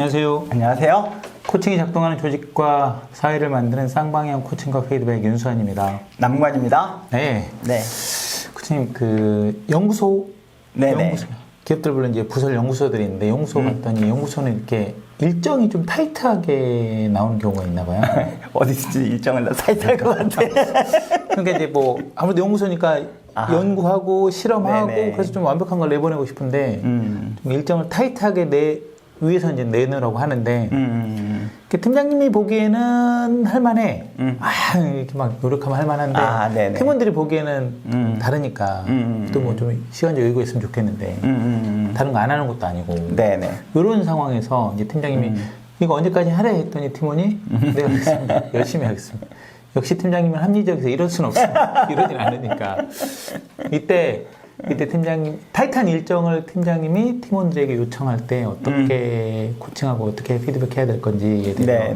안녕하세요. 안녕하세요. 코칭이 작동하는 조직과 사회를 만드는 쌍방향 코칭과 피드백 윤수환입니다. 남관입니다. 네. 네. 코치님, 연구소? 네네. 연구소. 기업들별로 이제 부설 연구소들이 있는데, 연구소 갔더니 연구소는 이렇게 일정이 좀 타이트하게 나오는 경우가 있나 봐요. 어디든지 일정을 다 타이트할 것 같아. 그러니까 이제 아무래도 연구소니까 연구하고 실험하고 네네. 그래서 좀 완벽한 걸 내보내고 싶은데, 좀 일정을 타이트하게 위에서 이제 내놓으라고 하는데, 팀장님이 보기에는 할만해. 이렇게 막 노력하면 할만한데, 팀원들이 보기에는 다르니까, 또 뭐 좀 시간적 여유가 있으면 좋겠는데, 다른 거 안 하는 것도 아니고, 네네. 이런 상황에서 이제 팀장님이 이거 언제까지 하래 했더니 팀원이, 네, 알겠습니다. 열심히 하겠습니다. 역시 팀장님은 합리적이서 이럴 순 없습니다. 이러진 않으니까. 이때 팀장님, 타이트한 일정을 팀장님이 팀원들에게 요청할 때 어떻게 코칭하고 어떻게 피드백해야 될 건지에 대해서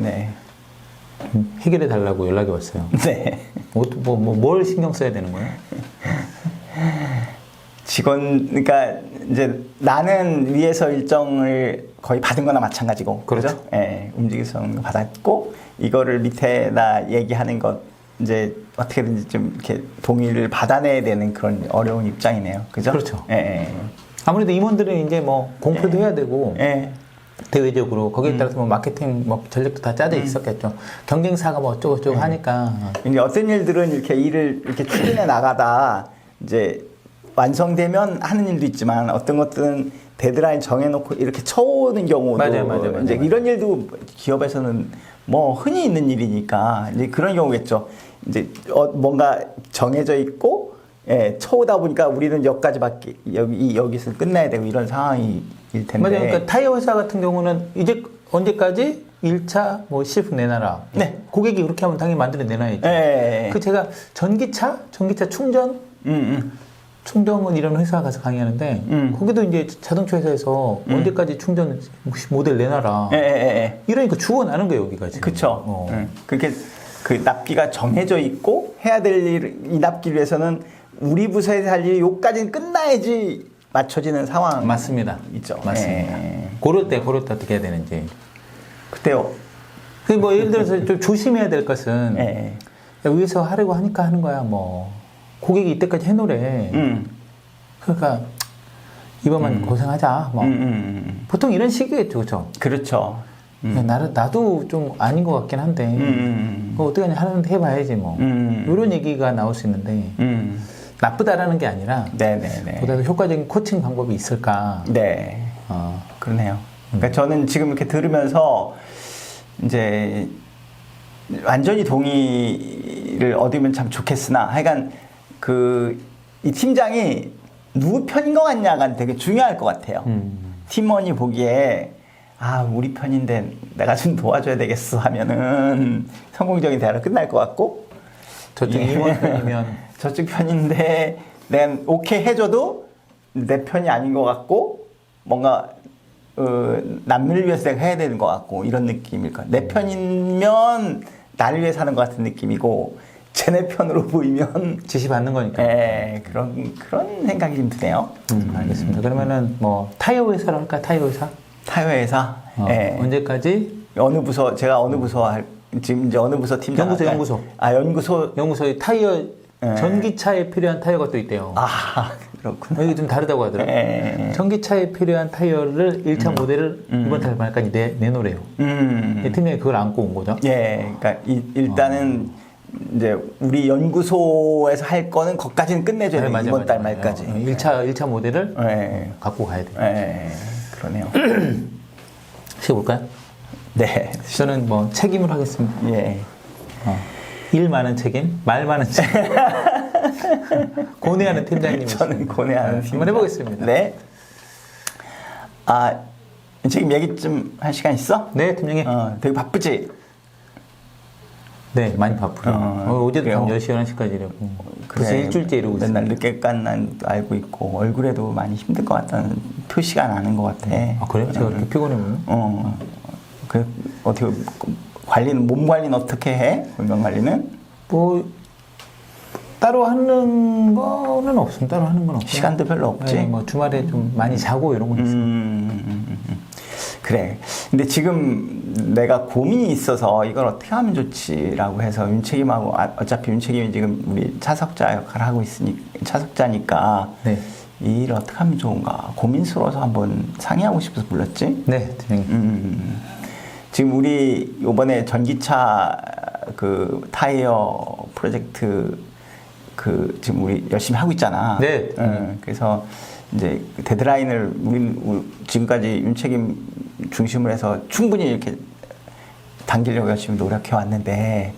해결해 달라고 연락이 왔어요. 네. 뭘 신경 써야 되는 거예요? 그러니까 이제 나는 위에서 일정을 거의 받은 거나 마찬가지고. 그렇죠. 예, 움직여서 받았고, 이거를 밑에다 얘기하는 것, 이제 어떻게든지 좀 이렇게 동의를 받아내야 되는 그런 어려운 입장이네요. 그죠? 그렇죠. 예. 아무래도 임원들은 이제 공표도 해야 되고, 대외적으로 거기에 따라서 마케팅 전략도 다 짜져 있었겠죠. 경쟁사가 어쩌고저쩌고 하니까. 이제 어떤 일들은 이렇게 일을 이렇게 추진해 나가다 이제 완성되면 하는 일도 있지만 어떤 것들은 데드라인 정해놓고 이렇게 쳐오는 경우도 맞아요. 이제 이런 일도 기업에서는 흔히 있는 일이니까 이제 그런 경우겠죠. 이제 뭔가 정해져 있고 쳐오다 보니까 우리는 여기까지밖에 여기서 끝나야 되고 이런 상황일 텐데. 맞아요. 그러니까 타이어 회사 같은 경우는 이제 언제까지 1차 시프 내놔라. 네. 고객이 그렇게 하면 당연히 만들어 내놔야죠. 제가 전기차 충전 충전은 이런 회사 가서 강의하는데 거기도 이제 자동차 회사에서 언제까지 충전 모델 내놔라. 이러니까 죽어나는 거예요, 여기가 지금. 그렇죠. 그렇게 그 납기가 정해져 있고 해야 될 일, 이 납기를 위해서는 우리 부서에서 할 일이 요까지는 끝나야지 맞춰지는 상황. 맞습니다. 있죠. 맞습니다. 그럴 때 어떻게 해야 되는지. 그때요. 예를 들어서 좀 조심해야 될 것은 야, 위에서 하려고 하니까 하는 거야. 고객이 이때까지 해놓으래. 그러니까 이번만 고생하자. 보통 이런 식이겠죠, 그렇죠? 그렇죠. 나도 좀 아닌 것 같긴 한데 어떻게 하는데 해봐야지 이런 얘기가 나올 수 있는데 나쁘다라는 게 아니라 보다 더 효과적인 코칭 방법이 있을까? 네. 그러네요. 그러니까 저는 지금 이렇게 들으면서 이제 완전히 동의를 얻으면 참 좋겠으나 하여간 이 팀장이 누구 편인 것 같냐가 되게 중요할 것 같아요. 팀원이 보기에 우리 편인데 내가 좀 도와줘야 되겠어 하면은 성공적인 대화로 끝날 것 같고, 저쪽 임원 편이면 저쪽 편인데 내가 오케이 해줘도 내 편이 아닌 것 같고 뭔가 남을 위해서 내가 해야 되는 것 같고 이런 느낌일 것 같아요. 내 편이면 나를 위해서 하는 것 같은 느낌이고 쟤네 편으로 보이면 지시받는 거니까. 그런 생각이 좀 드네요. 알겠습니다. 그러면은 타이어 회사로 할까? 타이어 회사? 타이어 회사. 언제까지? 제가 어느 부서 지금 이제 어느 부서 팀장. 연구소. 연구소에 타이어 전기차에 필요한 타이어가 또 있대요. 그렇구나. 여기 좀 다르다고 하더라고요. 전기차에 필요한 타이어를 1차 모델을 이번 달 말까지 내놓으래요. 팀장이 그걸 안고 온 거죠. 그러니까 일단은 이제 우리 연구소에서 할 거는 거기까지는 끝내줘야 돼요. 이번 달 말까지. 1차 모델을 갖고 가야 돼요. 그러네요. 시켜볼까요? 네. 저는 책임을 하겠습니다. 일 많은 책임, 말 많은 책임. 고뇌하는 팀장님. 저는 고뇌하는 팀장. 한번 해보겠습니다. 네. 지금 얘기 좀 할 시간 있어? 네, 팀장님. 되게 바쁘지? 네, 많이 바쁘죠. 어제도 밤 10시, 11시까지 이러고. 그래서 일주일째 이러고 있어요. 맨날 늦게까지 난 알고 있고, 얼굴에도 많이 힘들 것 같다는 표시가 나는 것 같아. 그래요? 제가 그렇게 피곤해 보여요? 어떻게, 몸 관리는 어떻게 해? 건강 관리는? 따로 하는 거는 없습니다. 따로 하는 건 없고. 시간도 별로 없지? 주말에 좀 많이 자고 이런 건 있어요. 그래. 근데 지금 내가 고민이 있어서 이걸 어떻게 하면 좋지라고 해서 윤책임하고 어차피 윤책임이 지금 우리 차석자 역할을 하고 차석자니까 네. 이 일 어떻게 하면 좋은가 고민스러워서 한번 상의하고 싶어서 불렀지. 네, 팀장님. 지금 우리 요번에 전기차 그 타이어 프로젝트 그 지금 우리 열심히 하고 있잖아. 네. 그래서 이제 데드라인을 우리 지금까지 윤책임 중심으로 해서 충분히 이렇게 당기려고 열심히 노력해 왔는데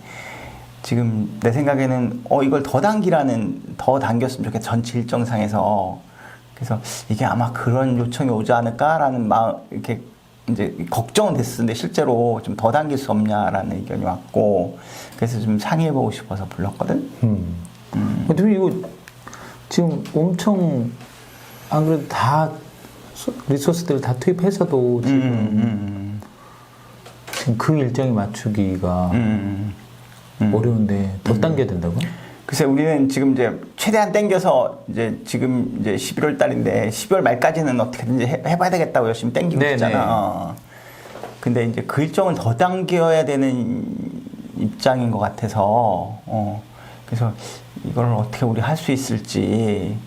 지금 내 생각에는 이걸 더 당겼으면 좋겠다. 전체 일정상에서. 그래서 이게 아마 그런 요청이 오지 않을까라는 마음 이렇게 이제 걱정은 됐었는데 실제로 좀 더 당길 수 없냐라는 의견이 왔고 그래서 좀 상의해보고 싶어서 불렀거든. 근데 이거 지금 엄청 안 그래도 다 리소스들을 다 투입해서도 지금 그 일정에 맞추기가 어려운데 더 당겨야 된다고요? 글쎄 우리는 지금 이제 최대한 당겨서 이제 지금 이제 11월 달인데 12월 말까지는 어떻게든지 해봐야 되겠다고 열심히 당기고 네네. 있잖아. 근데 이제 그 일정을 더 당겨야 되는 입장인 것 같아서 그래서 이걸 어떻게 우리 할 수 있을지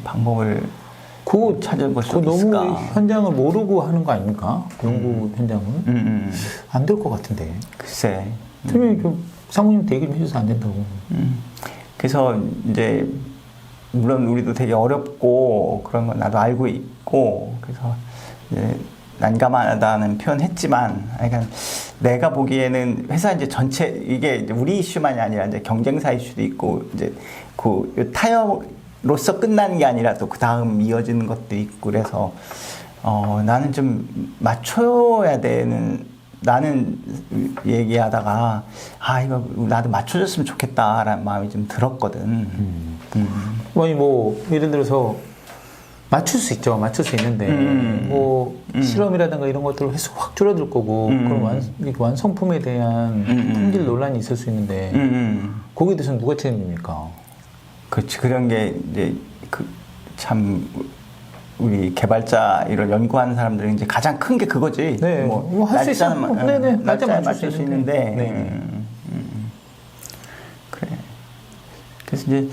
방법을 찾아볼 수 있을까? 너무 현장을 모르고 하는 거 아닙니까? 연구 현장을 안 될 것 같은데. 글쎄. 팀장님 좀 사모님 얘기 좀 해줘서 안 된다고. 그래서 이제 물론 우리도 되게 어렵고 그런 건 나도 알고 있고 그래서 이제 난감하다는 표현했지만, 그러니까 내가 보기에는 회사 이제 전체 이게 이제 우리 이슈만이 아니라 이제 경쟁사 이슈도 있고 이제 그 타이어로서 끝나는 게 아니라 또 그 다음 이어지는 것도 있고 그래서 나는 좀 맞춰야 되는. 나는 얘기하다가 이거 나도 맞춰줬으면 좋겠다라는 마음이 좀 들었거든. 아니 뭐 예를 들어서 맞출 수 있죠. 맞출 수 있는데 뭐 실험이라든가 이런 것들을 횟수 확 줄어들 거고 그럼 완성품에 대한 품질 논란이 있을 수 있는데 거기에 대해서는 누가 책임집니까? 그렇지. 그런 게 이제 참 우리 개발자 이런 연구하는 사람들은 이제 가장 큰 게 그거지. 네. 뭐 할 수 있어. 네네. 날짜 맞출 수 있는데. 네. 그래. 그래서 이제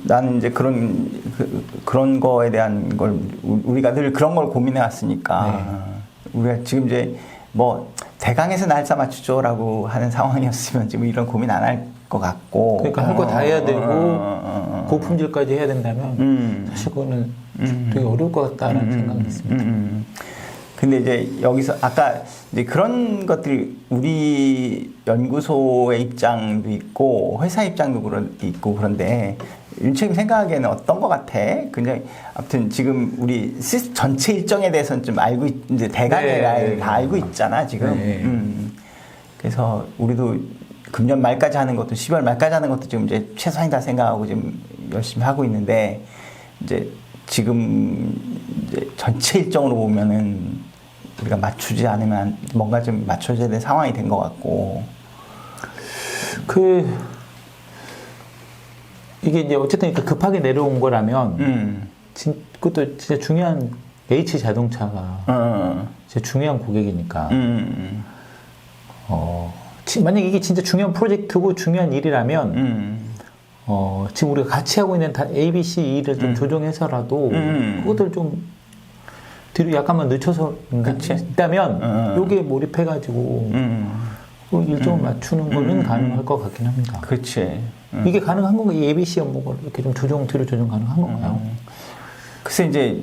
나는 이제 그런 거에 대한 걸 우리가 늘 그런 걸 고민해 왔으니까 우리가 지금 이제 뭐 대강에서 날짜 맞추죠라고 하는 상황이었으면 지금 이런 고민 안 할 것 같고. 그러니까 할 거 다 해야 되고 고품질까지 해야 된다면 사실 그거는 되게 어려울 것 같다는 생각이 있습니다. 근데 이제 여기서 아까 이제 그런 것들이 우리 연구소의 입장도 있고 회사 입장도 있고 그런데 윤책임 생각하기에는 어떤 것 같아? 그냥 아무튼 지금 우리 전체 일정에 대해서는 좀 알고 이제 대강에 다 알고 있잖아 지금. 그래서 우리도 금년 말까지 하는 것도 12월 말까지 하는 것도 지금 이제 최선이다 생각하고 지금 열심히 하고 있는데 이제 지금 이제 전체 일정으로 보면은 우리가 맞추지 않으면 뭔가 좀 맞춰져야 되는 상황이 된 것 같고. 이게 이제 어쨌든 급하게 내려온 거라면 그것도 진짜 중요한 H 자동차가 진짜 중요한 고객이니까. 만약 이게 진짜 중요한 프로젝트고 중요한 일이라면 지금 우리가 같이 하고 있는 A, B, C, E를 좀 조정해서라도 그것들 좀 뒤로 약간만 늦춰서 있다면 요게 몰입해가지고 일정을 맞추는 거는 가능할 것 같긴 합니다. 그렇지. 이게 가능한 건가요? 이 A, B, C 업무가 이렇게 좀 뒤로 조정 가능한 건가요? 글쎄 이제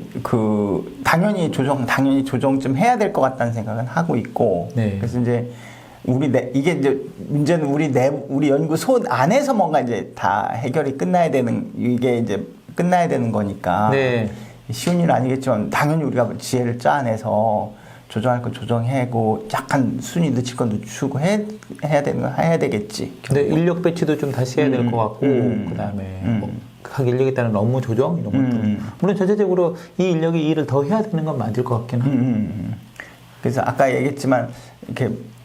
당연히 조정 좀 해야 될 것 같다는 생각은 하고 있고. 그래서 이제 이게 이제 문제는 우리 연구소 안에서 뭔가 이제 다 해결이 이게 이제 끝나야 되는 거니까. 쉬운 일 아니겠지만 당연히 우리가 지혜를 짜내서 조정할 건 조정하고 약간 순위 늦출 건 늦추고 해야 되는 건 해야 되겠지. 근데 인력 배치도 좀 다시 해야 될 것 같고 그다음에 각 인력에 따른 업무 조정 이런 것들. 물론 전체적으로 이 인력이 이 일을 더 해야 되는 건 맞을 것 같긴 합니다. 그래서 아까 얘기했지만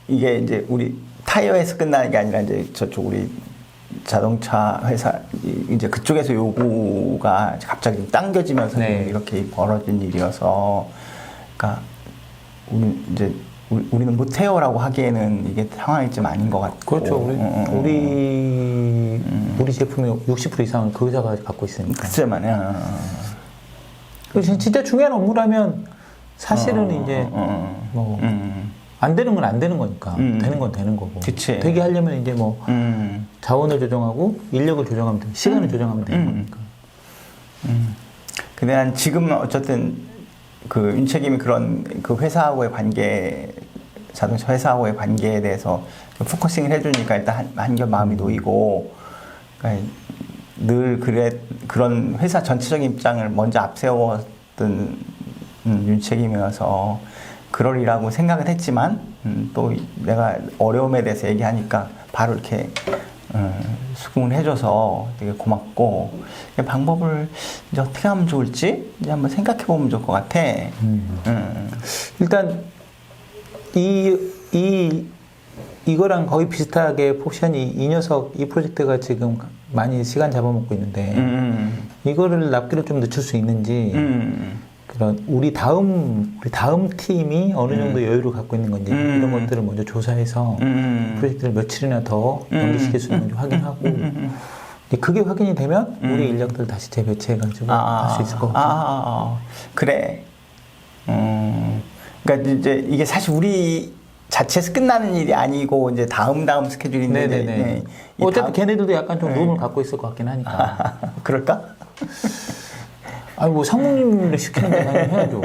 이게 이제 우리 타이어에서 끝나는 게 아니라 이제 저쪽 우리 자동차 회사 이제 그쪽에서 요구가 갑자기 당겨지면서 이렇게 벌어진 일이어서 그러니까 우리는 못해요라고 하기에는 이게 상황이 좀 아닌 것 같고. 그렇죠. 우리 제품의 60% 이상은 그 회사가 갖고 있으니까. 그치만, 그래서 진짜 중요한 업무라면 사실은 이제 안 되는 건 안 되는 거니까 되는 건 되는 거고. 그치. 되게 하려면 이제 뭐 자원을 조정하고 인력을 조정하면 되고 시간을 조정하면 되는 거니까. 근데 난 지금 어쨌든 그 윤책임이 그런 그 회사하고의 관계, 자동차 회사하고의 관계에 대해서 포커싱을 해주니까 일단 한결 마음이 놓이고, 그러니까 늘 그런 회사 전체적인 입장을 먼저 앞세웠던 윤책임이어서 그러리라고 생각은 했지만, 또 내가 어려움에 대해서 얘기하니까 바로 이렇게 수긍을 해줘서 되게 고맙고, 방법을 이제 어떻게 하면 좋을지 이제 한번 생각해 보면 좋을 것 같아. 일단 이거랑 거의 비슷하게 포션이 이 프로젝트가 지금 많이 시간 잡아먹고 있는데 이거를 납기를 좀 늦출 수 있는지 그런 우리 다음 팀이 어느 정도 여유를 갖고 있는 건지 이런 것들을 먼저 조사해서 프로젝트를 며칠이나 더 연기시킬 수 있는지 확인하고 그게 확인이 되면 우리 인력들 다시 재배치해가지고 할 수 있을 것 같아요. 그래. 그러니까 이제 이게 사실 우리 자체에서 끝나는 일이 아니고 이제 다음 스케줄인데. 네네네. 어차피 걔네들도 약간 좀 룸을 갖고 있을 것 같긴 하니까. 그럴까? 아니 뭐 상무님을 시키는 거 당연히 해야죠.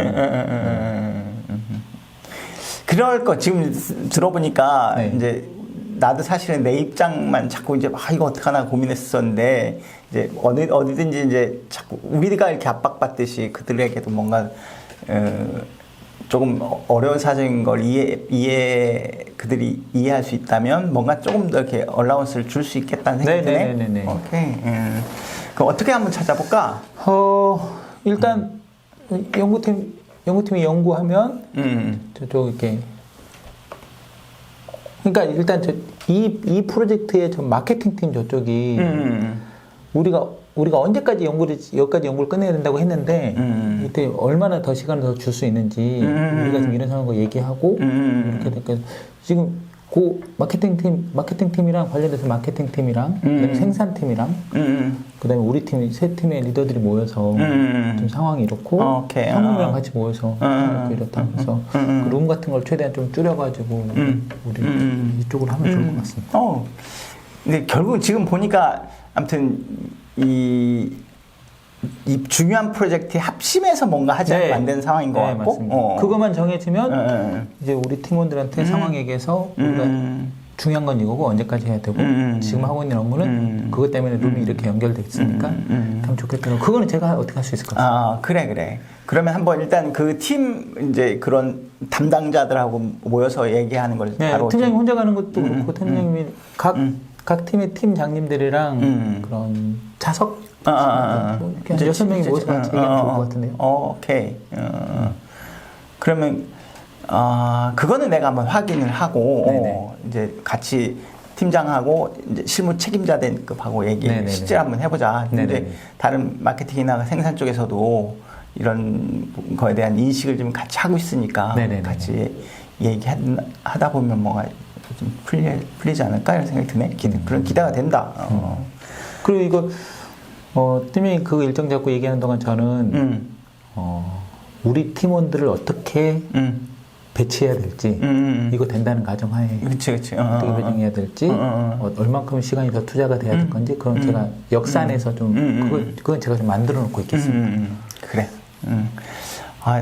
그럴 거 지금 들어보니까 네. 이제 나도 사실은 내 입장만 자꾸 이제 이거 어떡하나 고민했었는데 이제 어디든지 이제 자꾸 우리가 이렇게 압박받듯이 그들에게도 뭔가 조금 어려운 사정인 걸 그들이 이해할 수 있다면 뭔가 조금 더 이렇게 얼라운스를 줄 수 있겠다는 생각이 드네. 네네네. 오케이. 그럼 어떻게 한번 찾아볼까? 일단 연구팀이 연구하면 저쪽 이렇게 그러니까 일단 이 프로젝트의 저 마케팅 팀 저쪽이 우리가 언제까지 여기까지 연구를 끝내야 된다고 했는데 이때 얼마나 더 시간을 더 줄 수 있는지 우리가 지금 이런 상황과 얘기하고 이렇게 될까 지금 그 마케팅 팀이랑 관련돼서 마케팅 팀이랑 그다음에 생산 팀이랑 그다음에 우리 팀 세 팀의 리더들이 모여서 좀 상황이 이렇고 상무랑 같이 모여서 이렇게 이렇다 하면서 그 룸 같은 걸 최대한 좀 줄여가지고 우리 이쪽으로 하면 좋을 것 같습니다. 근데 결국 지금 보니까 아무튼 이 중요한 프로젝트에 합심해서 뭔가 하지 않고 안 되는 상황인 것 같고 맞습니다. 그것만 정해지면 이제 우리 팀원들한테 상황 얘기해서 우리가 중요한 건 이거고 언제까지 해야 되고 지금 하고 있는 업무는 그것 때문에 룸이 이렇게 연결돼 있으니까 하면 좋겠다. 그거는 제가 어떻게 할 수 있을 것 같아요. 그래. 그러면 한번 일단 그 팀 이제 그런 담당자들하고 모여서 얘기하는 걸 바로 팀장님 혼자 가는 것도 그렇고 팀장님이 각 팀의 팀장님들이랑 그런 자석 그냥 6명이 모여서 같이 얘기하면 좋을 것 같은데요. 오케이. 그러면 그거는 내가 한번 확인을 하고 이제 같이 팀장하고 이제 실무 책임자급하고 실제로 한번 해보자. 근데 다른 마케팅이나 생산 쪽에서도 이런 거에 대한 인식을 좀 같이 하고 있으니까 같이 얘기하다 보면 뭔가 좀 풀리지 않을까 이런 생각이 드네. 그런 기대가 된다. 그리고 이거 팀이 그 일정 잡고 얘기하는 동안 저는 우리 팀원들을 어떻게 배치해야 될지 이거 된다는 가정하에 그치. 어떻게 배정해야 될지 얼만큼 시간이 더 투자가 돼야 될 건지 그건 제가 역산해서 좀 그건 제가 좀 만들어 놓고 있겠습니다. 그래.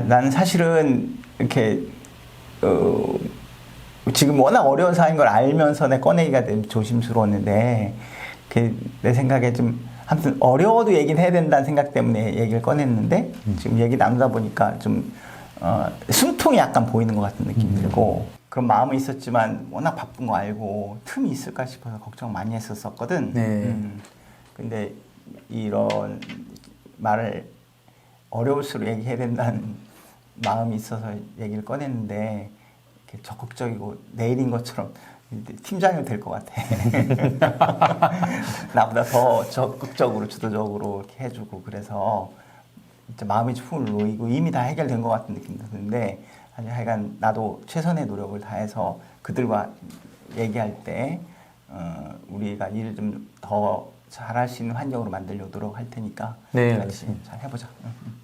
나는 사실은 이렇게 지금 워낙 어려운 사안인 걸 알면서 내 꺼내기가 좀 조심스러웠는데 내 생각에 좀 아무튼 어려워도 얘기는 해야 된다는 생각 때문에 얘기를 꺼냈는데 지금 얘기 나누다 보니까 좀 숨통이 약간 보이는 것 같은 느낌이 들고 그런 마음은 있었지만 워낙 바쁜 거 알고 틈이 있을까 싶어서 걱정 많이 했었거든. 근데 이런 말을 어려울수록 얘기해야 된다는 마음이 있어서 얘기를 꺼냈는데 이렇게 적극적이고 내일인 것처럼 팀장이 될 것 같아. 나보다 더 적극적으로 주도적으로 이렇게 해주고 그래서 진짜 마음이 푹 놓이고 이미 다 해결된 것 같은 느낌도 드는데 아니 하여간 나도 최선의 노력을 다해서 그들과 얘기할 때 우리가 일을 좀 더 잘할 수 있는 환경으로 만들려고 노력할 테니까 네, 같이 잘 해보자.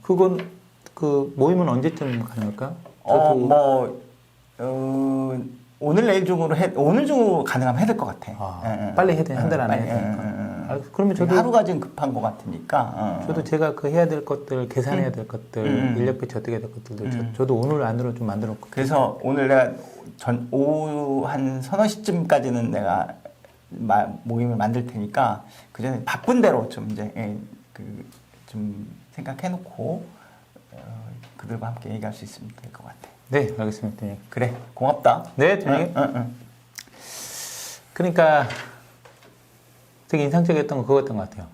그건 그 모임은 언제쯤 가능할까? 오늘 내일 중으로 오늘 중으로 가능하면 해야 될 것 같아. 빨리 해야 돼. 한 달 안에 해야 되니까. 그러면 저도 하루가 좀 급한 것 같으니까. 저도 제가 그 해야 될 것들, 계산해야 될 것들, 인력 배치 어떻게 해야 될 것들도 저도 오늘 안으로 좀 만들어 놓고. 그래서 오늘 내가 오후 한 서너 시쯤까지는 내가 모임을 만들 테니까 그 전에 바쁜 대로 좀 이제 좀 생각해놓고 그들과 함께 얘기할 수 있으면 될 것 같아. 네, 알겠습니다. 네. 그래, 고맙다. 네, 팀장님. 그러니까 되게 인상적이었던 건 그거였던 것 같아요.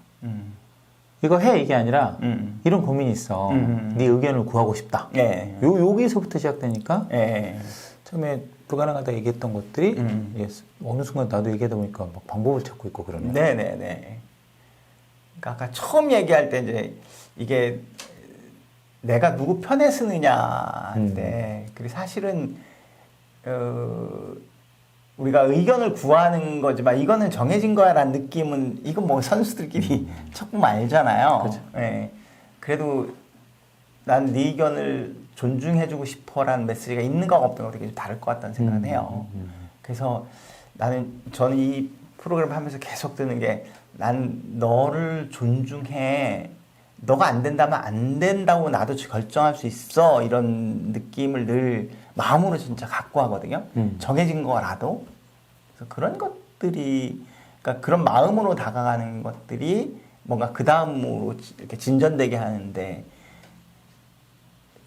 이거 해 이게 아니라 이런 고민이 있어. 네 의견을 구하고 싶다. 예. 여기서부터 시작되니까 예. 처음에 불가능하다 얘기했던 것들이 어느 순간 나도 얘기하다 보니까 막 방법을 찾고 있고 그러네. 네네네. 그러니까 아까 처음 얘기할 때 이제 이게 내가 누구 편에 쓰느냐인데 그리고 사실은 우리가 의견을 구하는 거지만 이거는 정해진 거야라는 느낌은 이건 뭐 선수들끼리 조금 알잖아요. 그렇죠. 예. 그래도 난 네 의견을 존중해주고 싶어라는 메시지가 있는 거가 없는 거 되게 좀 다를 것 같다는 생각을 해요. 그래서 저는 이 프로그램을 하면서 계속 드는 게 난 너를 존중해. 너가 안 된다면 안 된다고 나도 결정할 수 있어. 이런 느낌을 늘 마음으로 진짜 갖고 하거든요. 정해진 거라도. 그래서 그런 것들이, 그러니까 그런 마음으로 다가가는 것들이 뭔가 그 다음으로 이렇게 진전되게 하는데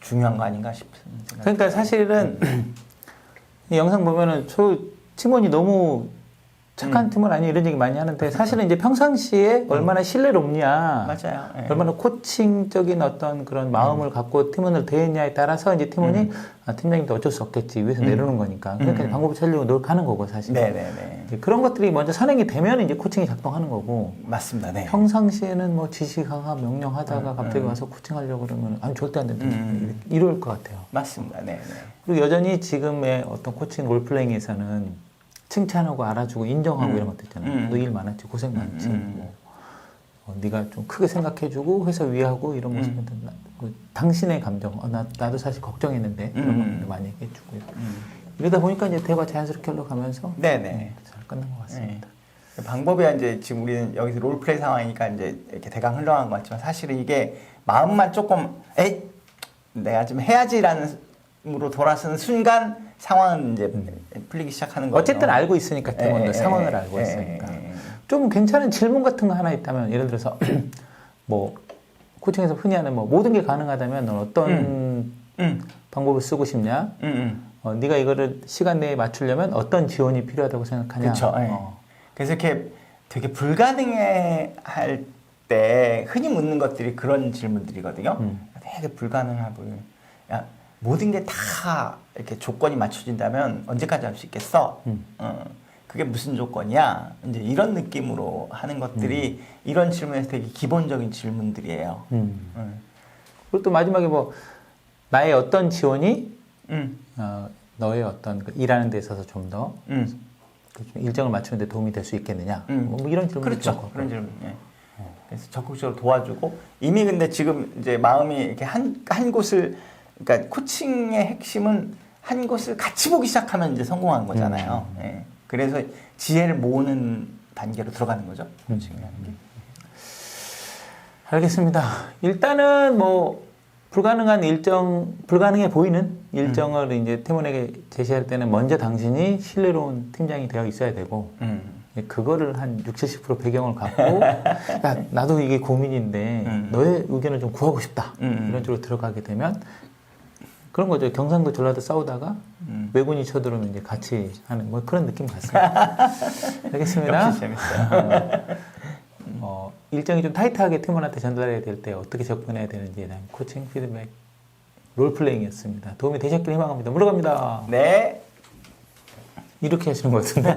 중요한 거 아닌가 싶은 생각이 그러니까 사실은 이 영상 보면은 저 팀원이 너무 착한 팀원 아니 이런 얘기 많이 하는데 사실은 이제 평상시에 얼마나 신뢰롭냐, 맞아요. 예. 얼마나 코칭적인 어떤 그런 마음을 갖고 팀원을 대했냐에 따라서 이제 팀원이 팀장님도 어쩔 수 없겠지 위에서 내려오는 거니까 그러니까 방법을 찾으려고 노력하는 거고 사실. 네네네. 이제 그런 것들이 먼저 선행이 되면 이제 코칭이 작동하는 거고. 맞습니다. 네. 평상시에는 뭐 지시하가 명령하다가 갑자기 와서 코칭하려고 그러면 아니 절대 안 된다 이럴 것 같아요. 맞습니다. 네. 그리고 여전히 지금의 어떤 코칭 롤플레잉에서는 칭찬하고 알아주고 인정하고 이런 것도 있잖아요. 너 일 많았지, 고생 많지. 뭐, 네가 좀 크게 생각해주고 회사 위하고 이런 모습은 당신의 감정, 나도 사실 걱정했는데 이런 것도 많이 얘기해주고 이러다 보니까 이제 대화 자연스럽게 흘러가면서 네네. 잘 끝난 것 같습니다. 네. 방법이 이제 지금 우리는 여기서 롤플레이 상황이니까 이제 이렇게 대강 흘러간 것 같지만 사실은 이게 마음만 조금 내가 좀 해야지라는 으로 돌아서는 순간 상황은 이제 풀리기 시작하는 거죠. 어쨌든 알고 있으니까 팀원도 상황을 알고 있으니까 좀 괜찮은 질문 같은 거 하나 있다면 예를 들어서 뭐 코칭에서 흔히 하는 뭐 모든 게 가능하다면 넌 어떤 방법을 쓰고 싶냐? 네가 이거를 시간 내에 맞추려면 어떤 지원이 필요하다고 생각하냐? 그렇죠. 그래서 이렇게 되게 불가능해 할 때 흔히 묻는 것들이 그런 질문들이거든요. 되게 불가능해 보여. 야, 모든 게 다 이렇게 조건이 맞춰진다면 언제까지 할 수 있겠어? 그게 무슨 조건이야? 이제 이런 느낌으로 하는 것들이 이런 질문에서 되게 기본적인 질문들이에요. 그리고 또 마지막에 뭐 나의 어떤 지원이 너의 어떤 그 일하는 데 있어서 좀 더 일정을 맞추는 데 도움이 될 수 있겠느냐? 뭐 이런 질문. 그렇죠. 그런 질문. 예. 그래서 적극적으로 도와주고 이미 근데 지금 이제 마음이 이렇게 한 곳을 그러니까 코칭의 핵심은 한 곳을 같이 보기 시작하면 이제 성공한 거잖아요. 예. 그래서 지혜를 모으는 단계로 들어가는 거죠. 코칭이라는 게. 알겠습니다. 일단은 뭐 불가능해 보이는 일정을 이제 팀원에게 제시할 때는 먼저 당신이 신뢰로운 팀장이 되어 있어야 되고 그거를 한 60~70% 배경을 갖고 야, 나도 이게 고민인데 너의 의견을 좀 구하고 싶다 이런 쪽으로 들어가게 되면 그런 거죠. 경상도 전라도 싸우다가 왜군이 쳐들어오면 이제 같이 하는 뭐 그런 느낌 같습니다. 알겠습니다. 역시 재밌어요. 일정이 좀 타이트하게 팀원한테 전달해야 될 때 어떻게 접근해야 되는지에 대한 코칭 피드백 롤플레잉이었습니다. 도움이 되셨길 희망합니다. 물러갑니다. 네. 이렇게 하시는 것 같은데.